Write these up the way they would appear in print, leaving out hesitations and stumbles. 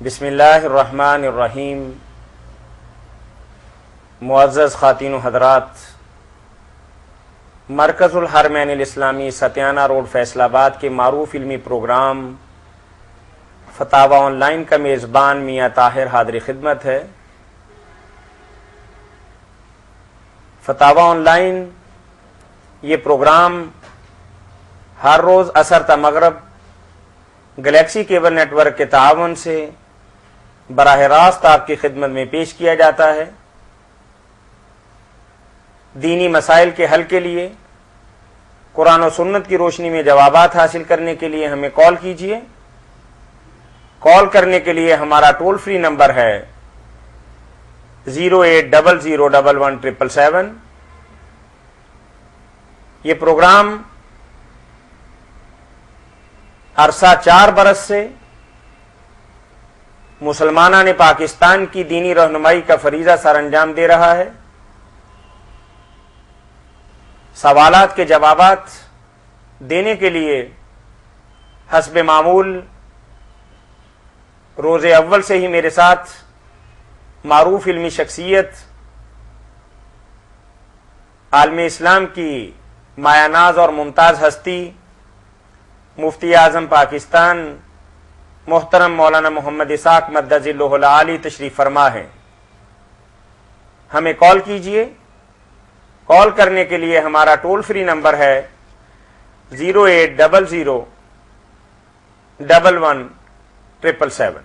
بسم اللہ الرحمن الرحیم۔ معزز خواتین و حضرات، مرکز الحرمین الاسلامی ستیانہ روڈ فیصل آباد کے معروف علمی پروگرام فتاوی آن لائن کا میزبان میاں طاہر حاضر خدمت ہے۔ فتاوی آن لائن یہ پروگرام ہر روز عصر تا مغرب گلیکسی کیبل نیٹ ورک کے تعاون سے براہ راست آپ کی خدمت میں پیش کیا جاتا ہے۔ دینی مسائل کے حل کے لیے، قرآن و سنت کی روشنی میں جوابات حاصل کرنے کے لیے ہمیں کال کیجیے۔ کال کرنے کے لیے ہمارا ٹول فری نمبر ہے 08001117777۔ یہ پروگرام عرصہ 4 برس سے مسلمانان نے پاکستان کی دینی رہنمائی کا فریضہ سر انجام دے رہا ہے۔ سوالات کے جوابات دینے کے لیے حسب معمول روز اول سے ہی میرے ساتھ معروف علمی شخصیت، عالم اسلام کی مایہ ناز اور ممتاز ہستی، مفتی اعظم پاکستان محترم مولانا محمد اسحاق مدظ اللہ العالی تشریف فرما ہے۔ ہمیں کال کیجئے۔ کال کرنے کے لیے ہمارا ٹول فری نمبر ہے 08001117777۔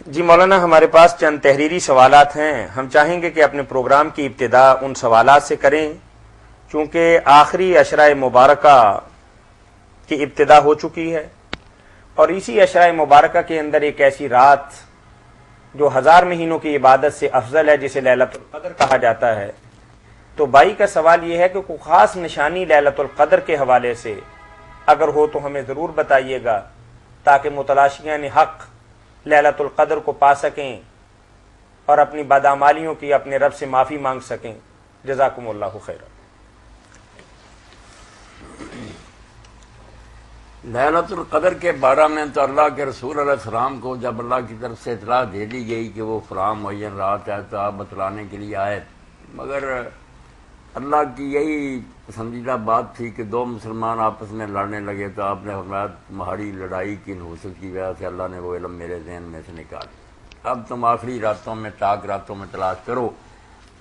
جی مولانا، ہمارے پاس چند تحریری سوالات ہیں، ہم چاہیں گے کہ اپنے پروگرام کی ابتدا ان سوالات سے کریں، چونکہ آخری عشرہ مبارکہ کی ابتدا ہو چکی ہے، اور اسی عشرہ مبارکہ کے اندر ایک ایسی رات جو 1000 مہینوں کی عبادت سے افضل ہے، جسے لیلۃ القدر کہا جاتا ہے۔ تو بھائی کا سوال یہ ہے کہ کوئی خاص نشانی لیلۃ القدر کے حوالے سے اگر ہو تو ہمیں ضرور بتائیے گا، تاکہ متلاشیان حق لیلۃ القدر کو پا سکیں اور اپنی بدعمالیوں کی اپنے رب سے معافی مانگ سکیں۔ جزاکم اللہ خیرا۔ لیلۃ القدر کے بارے میں تو اللہ کے رسول علیہ السلام کو جب اللہ کی طرف سے اطلاع دے دی گئی کہ وہ فلاں معین رات ہے تو آپ بتلانے کے لیے آئے، مگر اللہ کی یہی پسندیدہ بات تھی کہ دو مسلمان آپس میں لڑنے لگے تو آپ نے فرمایا تمہاری لڑائی کی نحوست کی وجہ سے اللہ نے وہ علم میرے ذہن میں سے نکال دیا، اب تم آخری راتوں میں تاک راتوں میں تلاش کرو۔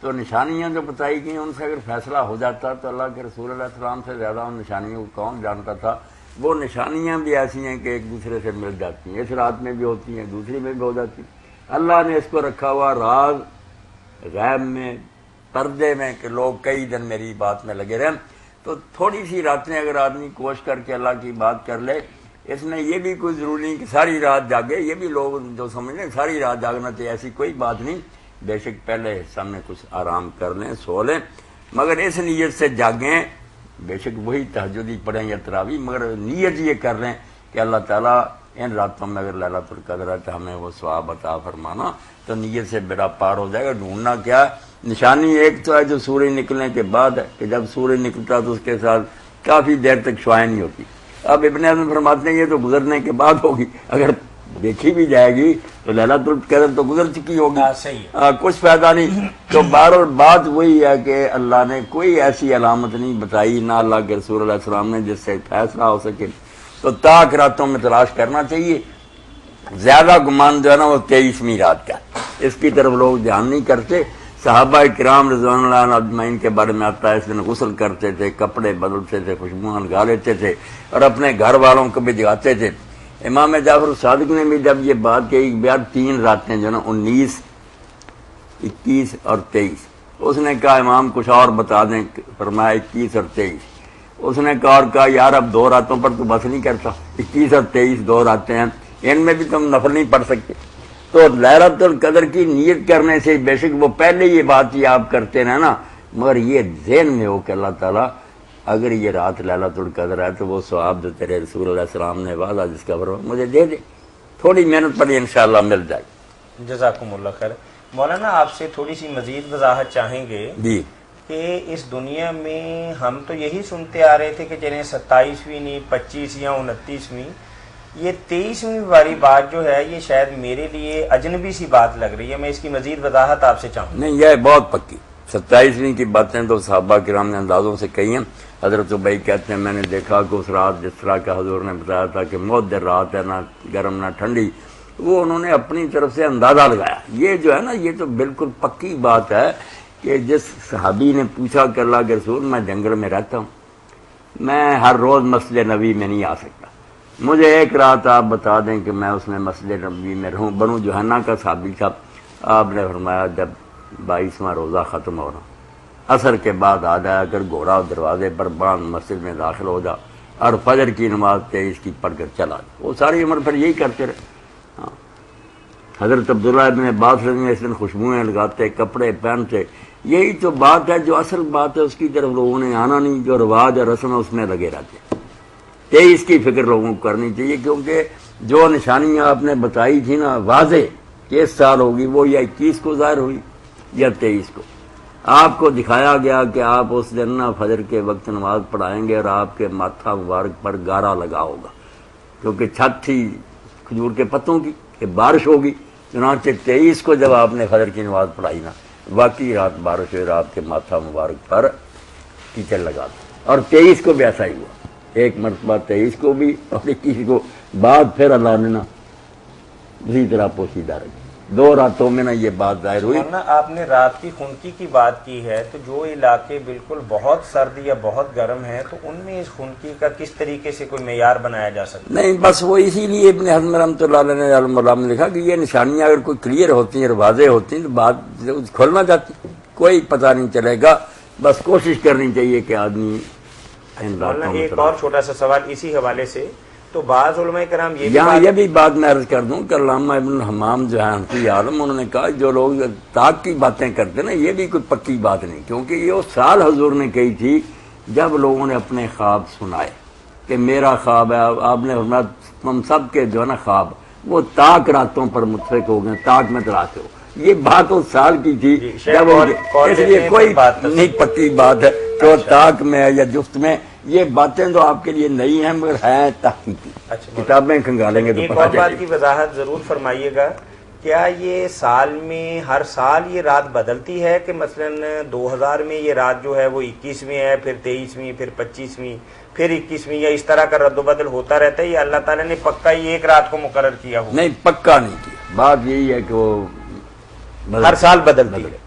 تو نشانیاں جو بتائی گئیں ان سے اگر فیصلہ ہو جاتا تو اللہ کے رسول علیہ السلام سے زیادہ ان نشانیوں کو کون جانتا تھا۔ وہ نشانیاں بھی ایسی ہیں کہ ایک دوسرے سے مل جاتی ہیں، اس رات میں بھی ہوتی ہیں، دوسری میں بھی ہو جاتی ہیں۔ اللہ نے اس کو رکھا ہوا راز غیب میں، پردے میں، کہ لوگ کئی دن میری بات میں لگے رہیں۔ تو تھوڑی سی راتیں اگر آدمی کوشش کر کے اللہ کی بات کر لے، اس میں یہ بھی کوئی ضروری نہیں کہ ساری رات جاگے، یہ بھی لوگ جو سمجھ لیں ساری رات جاگنا چاہیے، ایسی کوئی بات نہیں۔ بے شک پہلے حصہ میں کچھ آرام کر لیں، سو لیں، مگر اس نیت سے جاگیں، بے شک وہی تہجدی پڑھیں یا تراویح، مگر نیت یہ کر لیں کہ اللہ تعالیٰ ان راتوں میں اگر لیلۃ القدر ہے تو ہمیں وہ ثواب عطا فرمانا، تو نیت سے بیڑا پار ہو جائے گا۔ ڈھونڈنا کیا نشانی ایک تو ہے جو سورج نکلنے کے بعد ہے، کہ جب سورج نکلتا تو اس کے ساتھ کافی دیر تک شعاع نہیں ہوتی۔ اب ابن حزم فرماتے ہیں یہ تو گزرنے کے بعد ہوگی، اگر دیکھی بھی جائے گی تو لیلۃ القدر تو گزر چکی ہوگی، کچھ فائدہ نہیں۔ تو بہرحال بات وہی ہے کہ اللہ نے کوئی ایسی علامت نہیں بتائی، نہ اللہ کے رسول علیہ السلام نے، جس سے فیصلہ ہو سکے۔ تو تاک راتوں میں تلاش کرنا چاہیے۔ زیادہ گمان جو ہے نا وہ 23ویں رات کا، اس کی طرف لوگ دھیان نہیں کرتے۔ صحابہ کرام رضوان اللہ اجمعین کے بارے میں آتا ہے اس دن غسل کرتے تھے، کپڑے بدلتے تھے، خوشبوئیں لگا لیتے تھے، اور اپنے گھر والوں کو بھی جگاتے تھے۔ امام جعفر صادق نے بھی جب یہ بات کہی بیار 3 راتیں جو نا 19، 21 اور 23، اس نے کہا امام کچھ اور بتا دیں، فرمایا 21 اور 23۔ اس نے کہا یار اب 2 راتوں پر تو بس نہیں کرتا، 21 اور 23 2 راتیں ہیں، ان میں بھی تم نفل نہیں پڑھ سکتے۔ تو لیلۃ القدر کی نیت کرنے سے بے شک وہ پہلے یہ بات آپ کرتے رہے نا، مگر یہ ذہن میں ہو کہ اللہ تعالیٰ اگر یہ رات لیلۃ القدر ہے تو وہ ثواب جو تیرے رسول اللہ علیہ السلام نے وعدہ جس کا فرمایا مجھے دے دے، تھوڑی محنت پڑی انشاءاللہ مل جائے گی۔ جزاکم اللہ خیر۔ مولانا آپ سے تھوڑی سی مزید وضاحت چاہیں گے جی کہ اس دنیا میں ہم تو یہی سنتے آ رہے تھے کہ چلیں 27ویں نہیں 25 یا 29ویں، یہ 23ویں والی بات جو ہے یہ شاید میرے لیے اجنبی سی بات لگ رہی ہے، میں اس کی مزید وضاحت آپ سے چاہوں گا۔ نہیں، یہ بہت پکی 27ویں کی باتیں تو صحابہ کرام نے اندازوں سے کہی ہیں۔ حضرت ابی کہتے ہیں میں نے دیکھا کہ اس رات جس طرح کا حضور نے بتایا تھا کہ مؤدر رات ہے، نہ گرم نہ ٹھنڈی، وہ انہوں نے اپنی طرف سے اندازہ لگایا۔ یہ جو ہے نا یہ تو بالکل پکی بات ہے کہ جس صحابی نے پوچھا کہ اللہ کے رسول میں جنگل میں رہتا ہوں، میں ہر روز مسجد نبی میں نہیں آ سکتا، مجھے ایک رات آپ بتا دیں کہ میں اس میں مسجد نبی میں رہوں۔ بنو جوہنہ کا صحابی تھا، آپ نے فرمایا جب 22واں روزہ ختم ہو رہا عصر کے بعد آ جایا کر گھوڑا دروازے پر باندھ مسجد میں داخل ہو جا اور فجر کی نماز 23 کی پڑھ کر چلا جا۔ وہ ساری عمر پھر یہی کرتے رہے۔ ہاں، حضرت عبداللہ ابن عباس رضی اللہ عنہ اس دن خوشبوئیں لگاتے، کپڑے پہنتے، یہی تو بات ہے جو اصل بات ہے، اس کی طرف لوگوں نے آنا نہیں، جو رواج اور رسم ہے اس میں لگے رہتے ہیں۔ 23 کی فکر لوگوں کو کرنی چاہیے، کیونکہ جو نشانیاں آپ نے بتائی تھی نا واضح کہ اس سال ہوگی، وہ یا 21 کو ظاہر ہوئی یا 23 کو۔ آپ کو دکھایا گیا کہ آپ اس دن نا فجر کے وقت نماز پڑھائیں گے اور آپ کے ماتھا مبارک پر گارا لگا ہوگا، کیونکہ چھت تھی کھجور کے پتوں کی کہ بارش ہوگی۔ چنانچہ 23 کو جب آپ نے فجر کی نماز پڑھائی نا، واقعی رات بارش ہوئی، آپ کے ماتھا مبارک پر کیچڑ لگا دیا۔ اور 23 کو بھی ایسا ہی ہوا، ایک مرتبہ 23 کو بھی اور 21 کو بعد پھر اللہ نے نا اسی طرح پوشیدہ رکھی۔ 2 راتوں میں نا یہ بات ظاہر ہوئی۔ ورنہ آپ نے رات کی خنکی کی بات کی ہے، تو جو علاقے بالکل بہت سرد یا بہت گرم ہیں تو ان میں اس خنکی کا کس طریقے سے کوئی معیار بنایا جا سکتا ہے؟ نہیں، بس وہ اسی لیے ابن حزم رحمۃ اللہ علیہ نے لکھا کہ یہ نشانیاں اگر کوئی کلیئر ہوتی ہیں اور واضح ہوتی ہیں تو بات کھولنا چاہتی، کوئی پتہ نہیں چلے گا۔ بس کوشش کرنی چاہیے کہ آدمی ان راتوں میں۔ ایک اور چھوٹا سا سوال اسی حوالے سے، تو بعض علماء کرام یہاں یہ بھی بات میں عرض کر دوں کہ علامہ ابن حمام جو ہے حنفی عالم، انہوں نے کہا جو لوگ طاق کی باتیں کرتے نا یہ بھی کوئی پکی بات نہیں، کیونکہ یہ اس سال حضور نے کہی تھی جب لوگوں نے اپنے خواب سنائے کہ میرا خواب ہے، آپ نے فرمایا ہم سب کے جو ہے نا خواب وہ طاق راتوں پر متفق ہو گئے، طاق میں تلاش ہو۔ یہ بات اس سال کی تھی جب اس لیے کوئی نہیں پکی بات ہے کہ وہ طاق میں ہے یا جفت میں۔ یہ باتیں تو آپ کے لیے نئی ہیں مگر ہیں تحقیقی، کتابیں کھنگالیں گے تو ایک پتہ اور چلے بات گا۔ کی وضاحت ضرور فرمائیے گا، کیا یہ سال میں ہر سال یہ رات بدلتی ہے کہ مثلا 2000 میں یہ رات جو ہے وہ 21ویں ہے، پھر 23ویں، پھر 25ویں، پھر 21ویں، یا اس طرح کا رد و بدل ہوتا رہتا ہے یا اللہ تعالیٰ نے پکا ہی ایک رات کو مقرر کیا ہو؟ نہیں، پکا نہیں کیا، بات یہی ہے کہ وہ ہر سال بدلتی ہے۔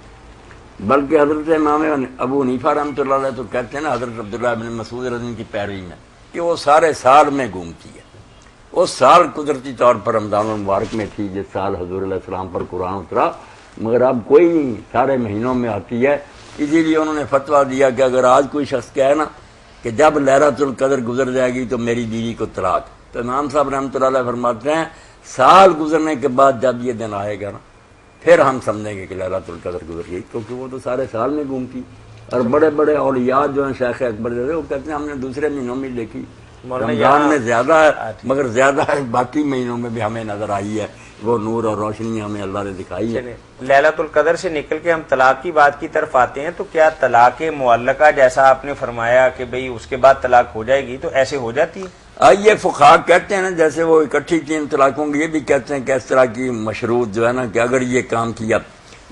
بلکہ حضرت امام ابو حنیفہ رحمۃ اللہ علیہ تو کہتے ہیں نا حضرت عبداللہ بن مسعود رضی اللہ عنہ کی پیروی میں کہ وہ سارے سال میں گھومتی ہے۔ وہ سال قدرتی طور پر رمضان المبارک میں تھی جس سال حضور علیہ السلام پر قرآن اترا، مگر اب کوئی نہیں، سارے مہینوں میں آتی ہے۔ اسی لیے انہوں نے فتویٰ دیا کہ اگر آج کوئی شخص کہے نا کہ جب لیلۃ القدر گزر جائے گی تو میری بیوی کو طلاق، تو امام صاحب رحمۃ اللہ علیہ فرماتے ہیں سال گزرنے کے بعد جب یہ دن آئے گا نا پھر ہم سمجھیں گے کہ لیلۃ القدر گزر گئی، کیونکہ وہ تو سارے سال میں گھومتی۔ اور بڑے بڑے اولیاء جو ہیں شیخ اکبر جیسے وہ کہتے ہیں ہم نے دوسرے مہینوں میں دیکھی، رمضان میں زیادہ ہے مگر زیادہ ہے باقی مہینوں میں بھی ہمیں نظر آئی ہے، وہ نور اور روشنی ہمیں اللہ نے دکھائی ہے۔ لیلۃ القدر سے نکل کے ہم طلاق کی بات کی طرف آتے ہیں، تو کیا طلاق معلقہ جیسا آپ نے فرمایا کہ بھئی اس کے بعد طلاق ہو جائے گی، تو ایسے ہو جاتی ہے؟ یہ فقہا کہتے ہیں نا جیسے وہ اکٹھی 3 طلاقوں کی، یہ بھی کہتے ہیں کہ اس طرح کی مشروط جو ہے نا کہ اگر یہ کام کیا،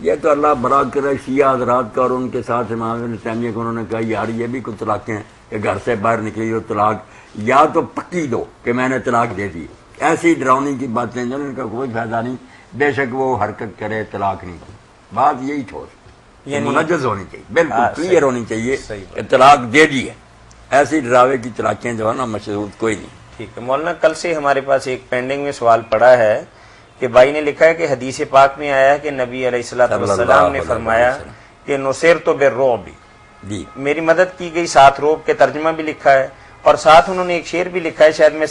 یہ تو اللہ برات کرے شیعہ حضرات کا اور ان کے ساتھ امام ابن تیمیہ کو، انہوں نے کہا یار یہ بھی کچھ طلاقیں ہیں کہ گھر سے باہر نکلی ہو طلاق، یا تو پکی دو کہ میں نے طلاق دے دی، ایسی ڈراؤنی کی باتیں جو ان کا کوئی فائدہ نہیں، بے شک وہ حرکت کرے طلاق نہیں کی، بات یہی ٹھوس منجز ہونی چاہیے، بالکل کلیئر ہونی چاہیے کہ طلاق دے دی ہے، ایسی ڈراوے کی طلاقیں جو ہے نا مشروط کوئی نہیں۔ ٹھیک ہے مولانا، کل سے ہمارے پاس ایک پینڈنگ میں سوال پڑا ہے کہ بھائی نے لکھا ہے کہ حدیث پاک میں آیا ہے کہ نبی علیہ الصلوۃ والسلام نے فرمایا کہ نصرت بالرعب، جی میری مدد کی گئی، ساتھ روب کے ترجمہ بھی لکھا ہے اور ساتھ انہوں نے ایک شعر بھی لکھا ہے، شاید میں